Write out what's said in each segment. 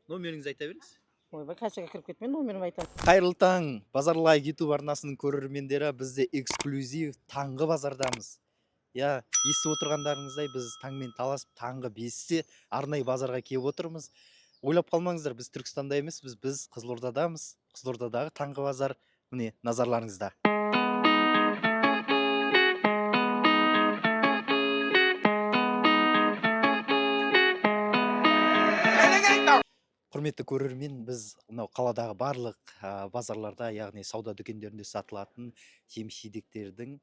Номеріңізді айта беріңіз. Ойбай, кассаға кіріп кетпен номерімді айтамын. Қайырлы таң, Базарлай YouTube арнасының көрермендері, бізде эксклюзив таңғы базардамыз. Я, естіп отырғандарыңыздай, біз таңмен таласып, таңғы 5-те арнайы базарға келіп отырмыз. Ойлап қалмаңыздар, біз Түркістанда емес, біз Қызылордадамыз. Қызылордадағы таңғы базар, міне, назарларыңызда. Құрметті көрермен, біз мынау қаладағы барлық базарларда, яғни сауда дүкендерінде сатылатын жеміс-жидектердің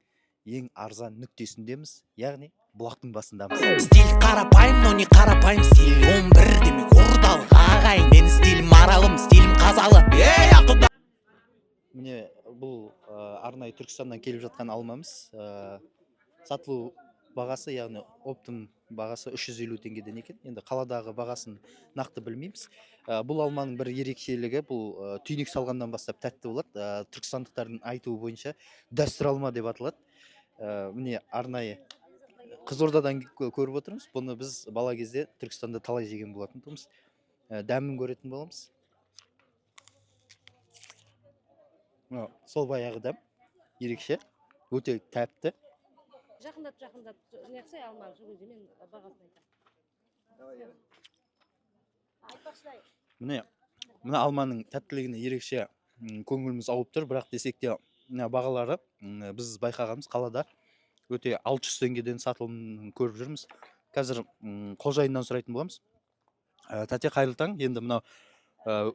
ең арзан нүктесіндеміз, яғни бұлақтың басындамыз. Стиль қарапайым, но не қарапайым стиль 11 демек ордалық ағайын. Мен стилім маралым, стилім қазалы. Ей ақылда. Міне бұл арнайы Түркістаннан келіп жатқан алмамыз. Сатылу бағасы, яғни оптым бағасы 350 теңгеден екен. Енді қаладағы бағасын нақты білмейміз. Бұл алманың бір ерекшелігі, бұл түйнек салғаннан бастап тәтті болады. Түркістандықтардың айтуы бойынша дәстүр алма деп аталады. Міне арнайы Қызылордадан көріп отырмыз. Бұны біз бала кезде Түркістанда талай жеген болатын тұғымыз. Дәмін көретін боламыз. Сол баяғы дәм ерекше, өте тәтті. Жақындап, неқсай алмам, жүгізі мен бағасын айтам. Мына алманың тәттілігіне ерекше көңіліміз ауып тұр, бірақ десек те бағалары біз байқағанымыз қалада өте 600 теңгеден сатылымын көріп жүрміз. Қазір қожайыннан сұрайтын боламыз. Тәте, қайырлы таң. Енді мынау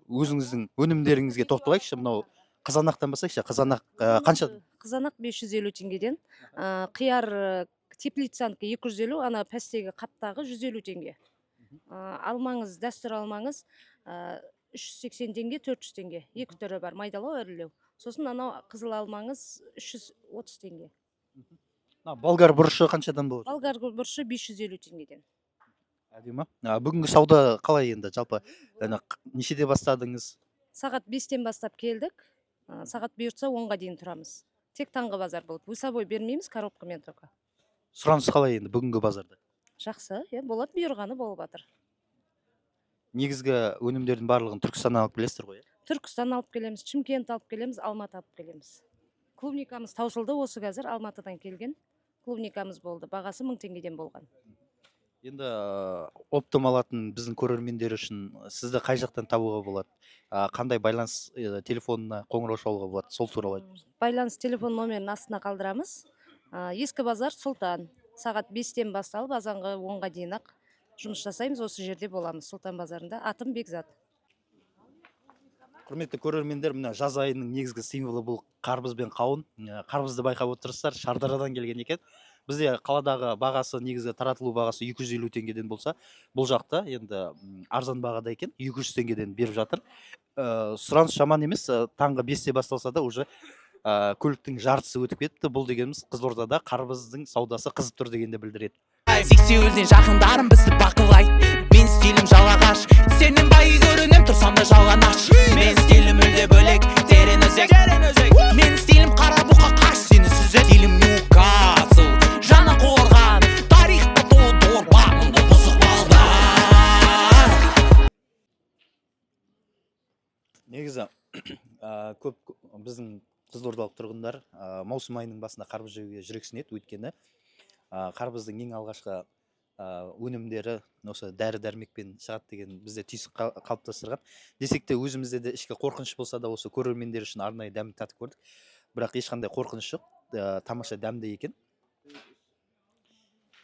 өзіңіздің өнімдеріңізге тоқталайықшы. Мынау қызанақтан басайықшы. Қызанақ қанша? Қызанақ 550 теңгеден. Қияр теплицанкі 250, ана пәстегі қаптағы 150 теңге. Алмаңыз, дәстүр алмаңыз 380 теңге, 400 теңге. Екі түрі бар, майдалау, әрілеу. Сосын анау қызыл алмаңыз 330 теңге. Болгар бұрышы қаншадан болады? Болгар бұрышы 550 теңгеден. Әдемі. Бүгінгі сауда қалай енді? Жалпы нешеде бастадыңыз? Сағат 5-тен бастап келдік. Сағат бұйыртса 10-ға дейін тұрамыз. Тек таңғы базар болды. Высобой бермейміз, коробкамен только. Сұраныс қалай енді бүгінгі базарда? Жақсы, болады, бұйырғаны болып жатыр. Негізгі өнімдердің барлығын Түркістаннан алып келесіздер ғой? Түркістан алып келеміз, Шымкент алып келеміз, Алматы алып келеміз. Клубникамыз таусылды, осы қазір Алматыдан келген. Клубникамыз болды, бағасы 1000 теңгеден болған. Енді оптым алатын біздің көрермендер үшін сізді қай жақтан табуға болады? Қандай байланыс телефонына қоңырау шалуға болады? Сол туралы айтыңыз. Байланыс телефон номерін астына қалдырамыз. Ескі базар Сұлтан. Сағат 5-тен басталып, азанғы 10-ға дейін ақ жұмыс жасаймыз, осы жерде боламыз. Сұлтан базарында. Атым Бекзат. Құрметті көрермендер, мына жаз айының негізгі символы бұл қарбыз бен қауын. Қарбызды байқап отырсыздар, Шардарадан келген екен. Бізде қаладағы бағасы, негізгі таратылу бағасы 250 теңгеден болса, бұл жақта енді арзан бағада екен, 200 теңгеден беріп жатыр. Сұраныс жаман емес, таңғы 5-те басталса да уже көліктің жартысы өтіп кетті. Бұл дегеніміз Қызылордада қарбыздың саудасы қызып тұр дегенді білдіреді. Сексеуілден жақындарым бізді бақылайды. Мен стилім жалағаш, сенен бай көрінем, тұрсам да жалғанаш. Мен стилім үлде бөлек, терен өзек. Мен стилім қара бұқа қаш, сені сүзет. Стилім Ньюкасл, жана қорған, тарихта толы бар, мұнда бұзық балдар. Негізі көп біздің қызылордалық тұрғындар маусым айының басында қарбыз жеуге жүрексінеді, өйткені қарбыздың ең алғашқы өнімдері осы дәрі-дәрмекпен шығады деген бізде түйсік қалыптастырған. Десек те өзімізде де ішкі қорқыныш болса да осы көрермендер үшін арнайы дәмін татып көрдік. Бірақ ешқандай қорқыныш жоқ, тамаша дәмді екен.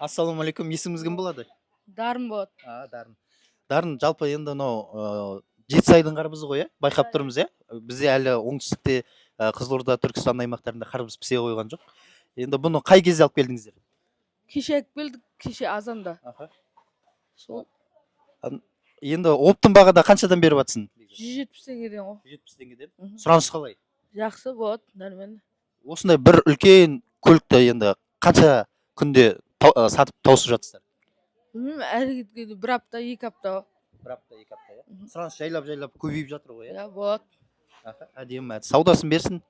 Ассалаумағалейкум, есіміңіз кім болады? Дарын болады. Дарын, жалпы енді мынау Жетісайдың қарбызы ғой, байқап тұрмыз, бізде әлі оңтүстікте Қызылорда, Түркістан аймақтарында қарбыз пісе қойған жоқ. Енді бұны қай кезде алып келдіңіздер? Кеше алып келдік, кеше азанда. Енді оптым бағада қаншадан беріп жатсың? 170 теңгеден ғой. 170 теңгеден. Сұраныс қалай? Жақсы болады, дәрменді. Осындай бір үлкен көлікті енді қанша күнде сатып тауысып жатсыздар? Білмеймін, әрі кеткенде 1 апта, 2 апта. 1 апта, 2 апта, Сұраныс жайлап көбейіп жатыр ғой, болады. Әдемі, саудасын берсін.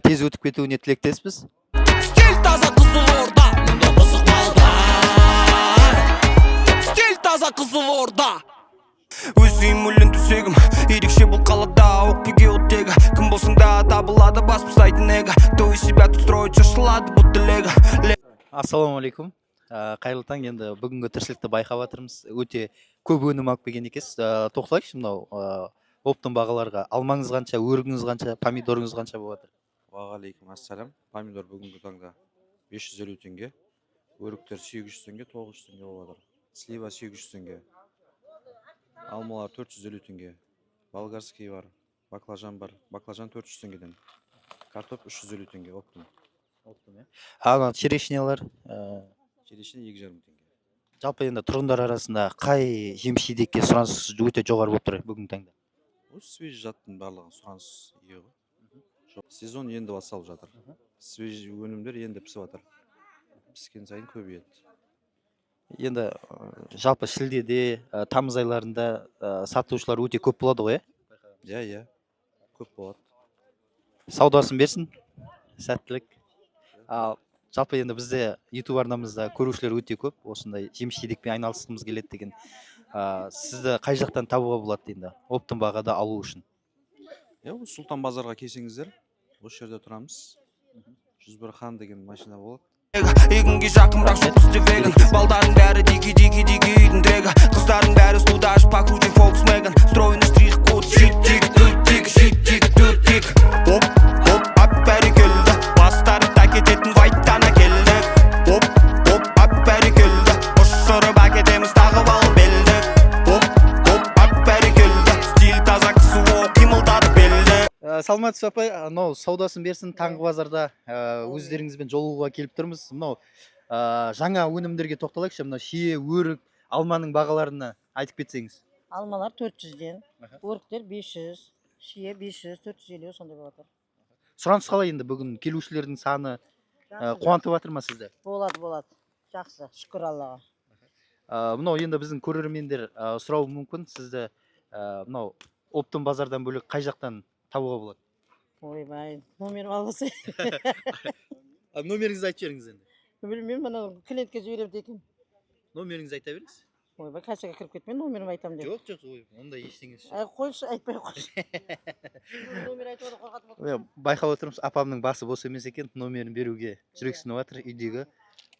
Тез өтіп кетуіне тілектеспіз. Стиль таза Қызылорда, мұнда бұзық балдар. Стиль таза Қызылорда. Өзім мүлін төсегім ерекше бұл қалада өкпеге оттегі кім болсаң да табылады бас бостайтын эго то из себя тут строить шашылады будто лего. Ассалаумағалейкум. Қайырлы таң. Енді бүгінгі тіршілікті байқап жатырмыз. Өте көп өнім алып келген екенсіз. Тоқталайықшы мынау оптың бағаларға. Алмаңыз қанша, өрігіңіз қанша, помидорыңыз қанша болып жатыр? Уағалейкум ассалам. Помидор бүгінгі таңда 550 теңге, өріктер 800 теңге, 900 теңге болып жатыр. Слива 800 теңге, алмалар 450 теңге, болгарский бар, баклажан бар, баклажан 400 теңгеден, картоп 350 теңге оптым. Ана черешнялар, Черешня 2,5 теңге. жалпы енді тұрғындар арасында қай жеміс жидекке сұраныс өте жоғары болып тұр бүгінгі таңда? Осы свежий жаттың барлығы сұраныс ие ғой. Сезон енді басталып жатыр. Свежий өнімдер енді пісіп жатыр. Піскен сайын көбейеді. Енді жалпы шілдеде, тамыз айларында сатушылар өте көп болады ғой, Иә, көп болады. Саудасын берсін, сәттілік. Ал жалпы енді бізде YouTube арнамызда көрушілер өте көп, осындай жеміс жидекпен айналысқымыз келеді деген. Сізді қай жақтан табуға болады енді, оптым бағада алу үшін? Осы Сұлтан базарға келсеңіздер, осы жерде тұрамыз. 101 хан деген машина болады. Егінге жақынырақ жоқ бізде веган балдардың бәрі диги үйдің дрегі қыздардың бәрі студаж покрути Volkswagen стройный штрих-код шит-тик оп ап бәрі келді бастары тәкететін вайттана келді оп ап бәрі келді ұшырып әкетеміз тағып алып белді оп ап бәрі келді стиль таза кісі ол қимылдады белді. Саламатсыз апай, мынау саудасын берсін, таңғы базарда өздеріңізбен жолығуға келіп тұрмыз. Мынау жаңа өнімдерге тоқталайықшы. Мынау шие, өрік, алманың бағаларына айтып кетсеңіз. Алмалар 400-ден, өріктер 500, шие 500, 450 сондай болады. Сұраныс қалай енді бүгін келушілердің саны қуантып жатыр ма сізді? Болады. Жақсы, шүкір Аллаға. Мынау енді біздің көрермендер сұрауы мүмкін, сізді мынау оптым базардан бөлек қай жақтан табуға болады? Ойбай, номерім алғысы. Номеріңізді айтып жіберіңіз енді. Білмеймін, мына клиентке жіберемін екен. Номеріңізді айта беріңіз. Ойбай, кассаға кіріп кетпен, номерімді айтамын деп. Жоқ, ондай ештеңе. Қойшы, айтпай қойшы. Номер айтып отыр, қорқатып отыр. Байқап отырмыз, апамның басы бос емес екен, номерін беруге жүрексініп жатыр, үйдегі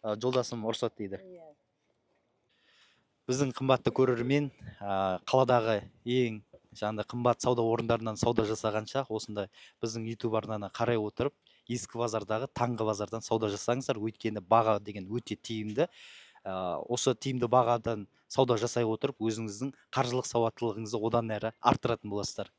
жолдасым ұрсат дейді. Біздің қымбатты көрермен, қаладағы ең қымбат сауда орындарынан сауда жасағанша, осындай біздің YouTube арнаны қарай отырып, ескі базардағы таңғы базардан сауда жасаңыздар, өйткені баға деген өте тиімді. Осы тиімді бағадан сауда жасай отырып, өзіңіздің қаржылық сауаттылығыңызды одан әрі арттыратын боласыздар.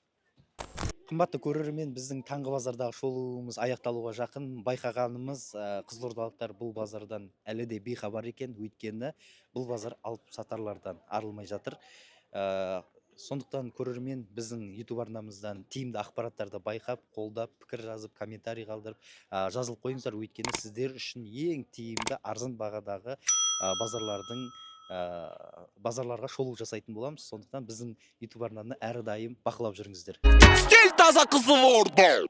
Қымбатты көрермен, біздің таңғы базардағы шолуымыз аяқталуға жақын. Байқағанымыз, қызылордалықтар бұл базардан әлі де бейхабар екен, өйткені бұл базар алып сатарлардан арылмай жатыр. Сондықтан көрермен біздің YouTube арнамыздан тиімді ақпараттарды байқап, қолдап, пікір жазып, комментарий қалдырып, жазылып қойыңыздар, өйткені сіздер үшін ең тиімді арзан бағадағы базарларға шолу жасайтын боламыз. Сондықтан біздің YouTube арнаны әрдайым бақылап жүріңіздер. Стиль таза Қызылорда.